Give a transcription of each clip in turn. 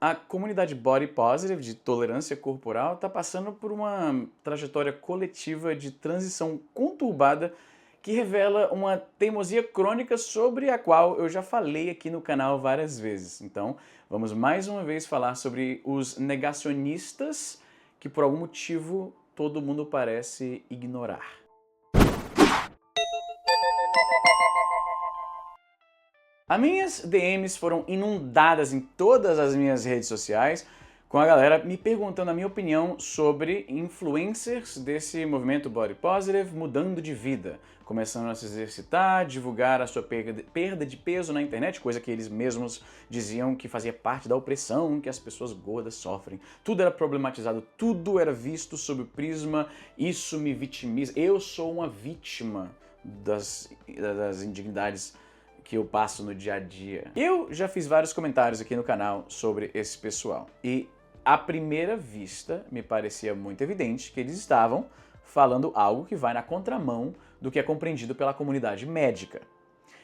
A comunidade body positive, de tolerância corporal, está passando por uma trajetória coletiva de transição conturbada que revela uma teimosia crônica sobre a qual eu já falei aqui no canal várias vezes. Então, vamos mais uma vez falar sobre os negacionistas que por algum motivo todo mundo parece ignorar. As minhas DMs foram inundadas em todas as minhas redes sociais com a galera me perguntando a minha opinião sobre influencers desse movimento body positive mudando de vida, começando a se exercitar, divulgar a sua perda de peso na internet, coisa que eles mesmos diziam que fazia parte da opressão que as pessoas gordas sofrem. Tudo era problematizado, tudo era visto sob o prisma, isso me vitimiza, eu sou uma vítima das indignidades que eu passo no dia a dia. Eu já fiz vários comentários aqui no canal sobre esse pessoal e à primeira vista me parecia muito evidente que eles estavam falando algo que vai na contramão do que é compreendido pela comunidade médica.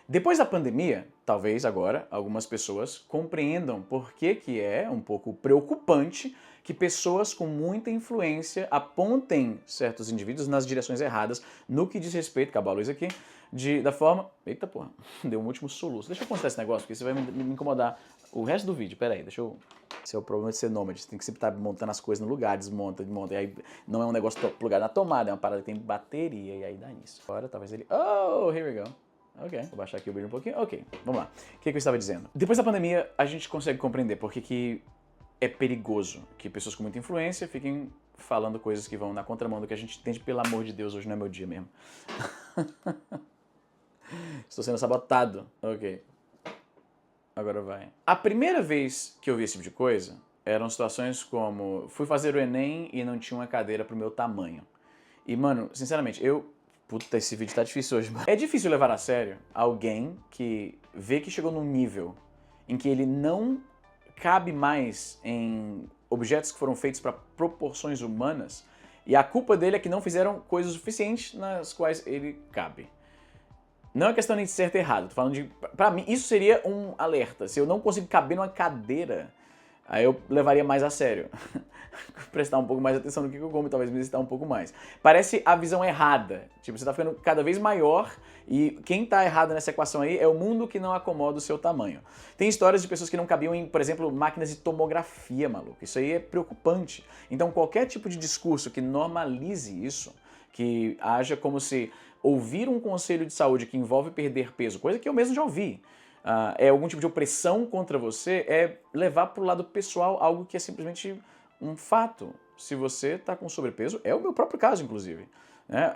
Depois da pandemia, talvez agora algumas pessoas compreendam por que é um pouco preocupante que pessoas com muita influência apontem certos indivíduos nas direções erradas no que diz respeito, acabou a luz aqui, da forma... Eita porra, deu um último soluço. Deixa eu contar esse negócio, porque isso vai me incomodar o resto do vídeo. Pera aí, deixa eu... Esse é o problema de ser nômade, você tem que sempre estar montando as coisas no lugar, desmonta, e aí não é um negócio plugado na tomada, é uma parada que tem bateria, e aí dá nisso. Agora talvez ele... Oh, here we go. Ok, vou baixar aqui o brilho um pouquinho. Ok, vamos lá. O que eu estava dizendo? Depois da pandemia, a gente consegue compreender por que é perigoso que pessoas com muita influência fiquem falando coisas que vão na contramão do que a gente entende. Pelo amor de Deus, hoje não é meu dia mesmo. Estou sendo sabotado. Ok. Agora vai. A primeira vez que eu vi esse tipo de coisa eram situações como... Fui fazer o Enem e não tinha uma cadeira pro meu tamanho. E, mano, sinceramente, Puta, esse vídeo tá difícil hoje, mano. É difícil levar a sério alguém que vê que chegou num nível em que ele não cabe mais em objetos que foram feitos para proporções humanas e a culpa dele é que não fizeram coisas suficientes nas quais ele cabe. Não é questão nem de certo e errado, tô falando de... Pra mim, isso seria um alerta. Se eu não consigo caber numa cadeira, aí eu levaria mais a sério. Prestar um pouco mais atenção no que eu como e talvez me exercitar um pouco mais. Parece a visão errada. Tipo, você tá ficando cada vez maior e quem tá errado nessa equação aí é o mundo que não acomoda o seu tamanho. Tem histórias de pessoas que não cabiam em, por exemplo, máquinas de tomografia, maluco. Isso aí é preocupante. Então qualquer tipo de discurso que normalize isso, que haja como se ouvir um conselho de saúde que envolve perder peso, coisa que eu mesmo já ouvi, é algum tipo de opressão contra você, é levar pro lado pessoal algo que é simplesmente um fato. Se você está com sobrepeso, é o meu próprio caso, inclusive. Né?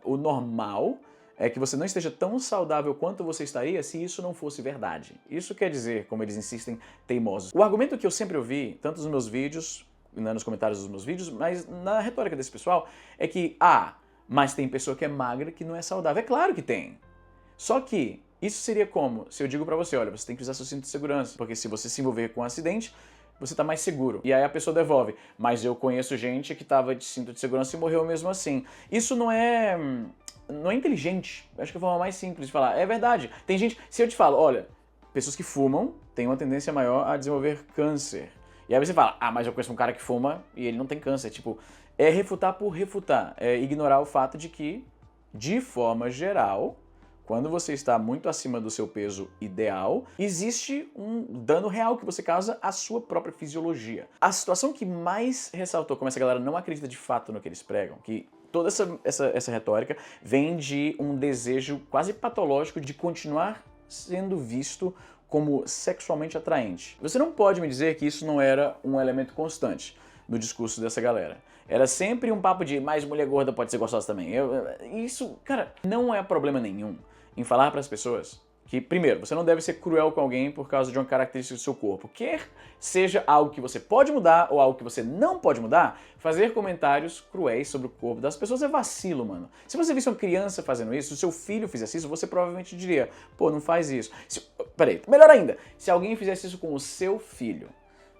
O normal é que você não esteja tão saudável quanto você estaria se isso não fosse verdade. Isso quer dizer, como eles insistem, teimosos. O argumento que eu sempre ouvi, tanto nos meus vídeos, nos comentários dos meus vídeos, mas na retórica desse pessoal, é que, mas tem pessoa que é magra que não é saudável. É claro que tem. Só que isso seria como se eu digo pra você, olha, você tem que usar seu cinto de segurança, porque se você se envolver com um acidente, você tá mais seguro. E aí a pessoa devolve, mas eu conheço gente que tava de cinto de segurança e morreu mesmo assim. Isso não é inteligente. Acho que é a forma mais simples de falar. É verdade. Tem gente, se eu te falo, olha, pessoas que fumam têm uma tendência maior a desenvolver câncer. E aí você fala, mas eu conheço um cara que fuma e ele não tem câncer. Tipo, é refutar por refutar. É ignorar o fato de que, de forma geral, quando você está muito acima do seu peso ideal, existe um dano real que você causa à sua própria fisiologia. A situação que mais ressaltou como essa galera não acredita de fato no que eles pregam, que toda essa retórica vem de um desejo quase patológico de continuar sendo visto como sexualmente atraente. Você não pode me dizer que isso não era um elemento constante no discurso dessa galera. Era sempre um papo de mais mulher gorda pode ser gostosa também. Isso, cara, não é problema nenhum em falar para as pessoas que, primeiro, você não deve ser cruel com alguém por causa de uma característica do seu corpo. Quer seja algo que você pode mudar ou algo que você não pode mudar, fazer comentários cruéis sobre o corpo das pessoas é vacilo, mano. Se você visse uma criança fazendo isso, se o seu filho fizesse isso, você provavelmente diria, pô, não faz isso. Peraí, melhor ainda, se alguém fizesse isso com o seu filho,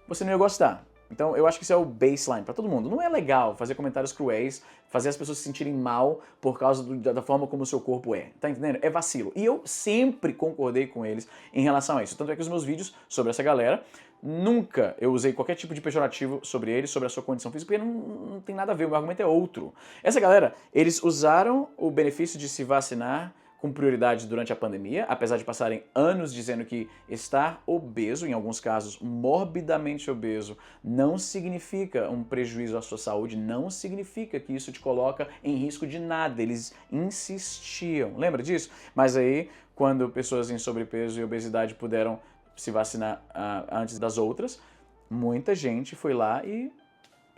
você não ia gostar. Então eu acho que isso é o baseline para todo mundo. Não é legal fazer comentários cruéis, fazer as pessoas se sentirem mal por causa da forma como o seu corpo é. Tá entendendo? É vacilo. E eu sempre concordei com eles em relação a isso. Tanto é que os meus vídeos sobre essa galera Nunca eu usei qualquer tipo de pejorativo sobre eles, sobre a sua condição física, porque não tem nada a ver, o meu argumento é outro. Essa galera, eles usaram o benefício de se vacinar com prioridade durante a pandemia, apesar de passarem anos dizendo que estar obeso, em alguns casos morbidamente obeso, não significa um prejuízo à sua saúde, não significa que isso te coloca em risco de nada. Eles insistiam. Lembra disso? Mas aí, quando pessoas em sobrepeso e obesidade puderam se vacinar antes das outras, muita gente foi lá e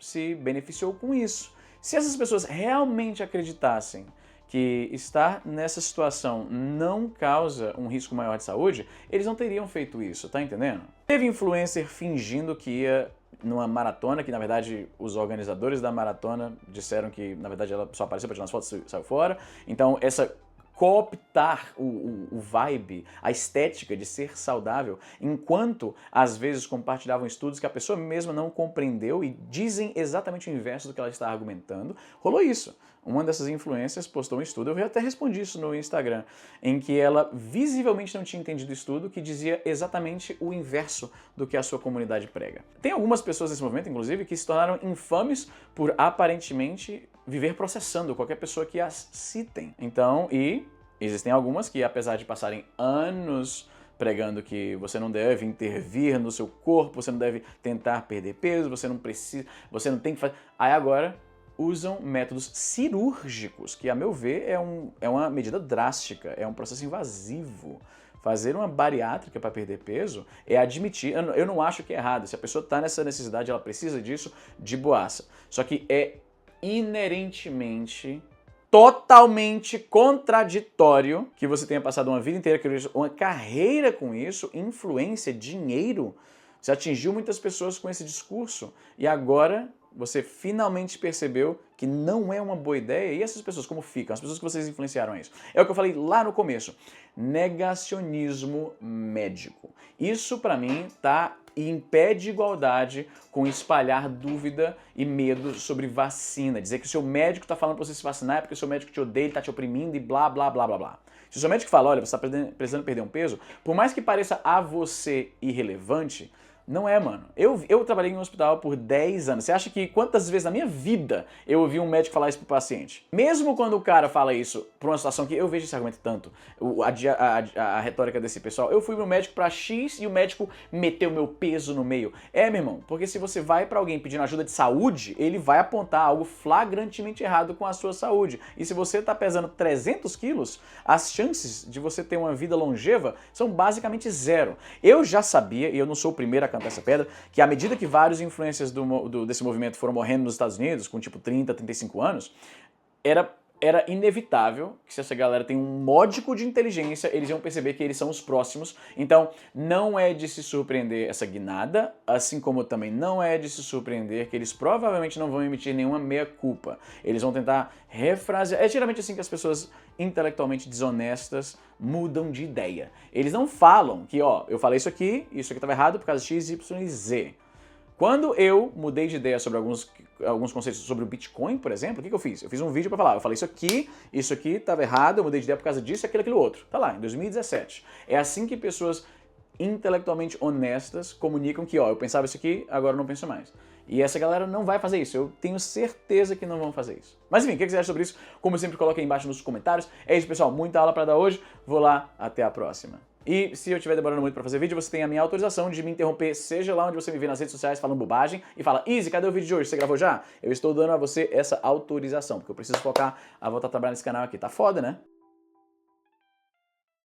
se beneficiou com isso. Se essas pessoas realmente acreditassem que estar nessa situação não causa um risco maior de saúde, eles não teriam feito isso, tá entendendo? Teve influencer fingindo que ia numa maratona, que na verdade os organizadores da maratona disseram que na verdade ela só apareceu para tirar umas fotos e saiu fora. Então essa cooptar o vibe, a estética de ser saudável, enquanto às vezes compartilhavam estudos que a pessoa mesma não compreendeu e dizem exatamente o inverso do que ela está argumentando. Rolou isso. Uma dessas influencers postou um estudo, eu até respondi isso no Instagram, em que ela visivelmente não tinha entendido o estudo, que dizia exatamente o inverso do que a sua comunidade prega. Tem algumas pessoas nesse movimento, inclusive, que se tornaram infames por aparentemente viver processando qualquer pessoa que as citem. Então, e existem algumas que, apesar de passarem anos pregando que você não deve intervir no seu corpo, você não deve tentar perder peso, você não precisa, você não tem que fazer... Aí agora usam métodos cirúrgicos, que a meu ver é uma medida drástica, é um processo invasivo. Fazer uma bariátrica para perder peso é admitir, eu não acho que é errado, se a pessoa está nessa necessidade, ela precisa disso, de boaça. Só que é inerentemente, totalmente contraditório que você tenha passado uma vida inteira, uma carreira com isso, influência, dinheiro. Você atingiu muitas pessoas com esse discurso e agora você finalmente percebeu que não é uma boa ideia. E essas pessoas como ficam? As pessoas que vocês influenciaram a isso. É o que eu falei lá no começo. Negacionismo médico. Isso para mim tá em pé de igualdade com espalhar dúvida e medo sobre vacina. Dizer que o seu médico tá falando para você se vacinar é porque o seu médico te odeia, ele tá te oprimindo e blá, blá, blá, blá, blá. Se o seu médico fala, olha, você tá precisando perder um peso, por mais que pareça a você irrelevante, não é, mano. Eu trabalhei em um hospital por 10 anos. Você acha que quantas vezes na minha vida eu ouvi um médico falar isso pro paciente? Mesmo quando o cara fala isso pra uma situação que eu vejo esse argumento tanto, a retórica desse pessoal, eu fui pro médico pra X e o médico meteu meu peso no meio. É, meu irmão, porque se você vai pra alguém pedindo ajuda de saúde, ele vai apontar algo flagrantemente errado com a sua saúde. E se você tá pesando 300 quilos, as chances de você ter uma vida longeva são basicamente zero. Eu já sabia, e eu não sou o primeiro a cantar essa pedra, que à medida que vários influencers desse movimento foram morrendo nos Estados Unidos, com tipo 30, 35 anos, era inevitável que se essa galera tem um módico de inteligência, eles iam perceber que eles são os próximos. Então, não é de se surpreender essa guinada, assim como também não é de se surpreender que eles provavelmente não vão emitir nenhuma meia-culpa. Eles vão tentar refrasear. É geralmente assim que as pessoas intelectualmente desonestas mudam de ideia. Eles não falam que, ó, eu falei isso aqui estava errado por causa de X, Y e Z. Quando eu mudei de ideia sobre alguns conceitos sobre o Bitcoin, por exemplo, o que eu fiz? Eu fiz um vídeo para falar, eu falei isso aqui estava errado, eu mudei de ideia por causa disso, aquilo outro. Tá lá, em 2017. É assim que pessoas intelectualmente honestas comunicam que, ó, eu pensava isso aqui, agora eu não penso mais. E essa galera não vai fazer isso, eu tenho certeza que não vão fazer isso. Mas enfim, o que você acha sobre isso? Como eu sempre coloco aí embaixo nos comentários. É isso, pessoal, muita aula para dar hoje, vou lá, até a próxima. E se eu estiver demorando muito para fazer vídeo, você tem a minha autorização de me interromper, seja lá onde você me vê nas redes sociais falando bobagem e fala, Easy, cadê o vídeo de hoje? Você gravou já? Eu estou dando a você essa autorização, porque eu preciso focar a voltar a trabalhar nesse canal aqui. Tá foda, né?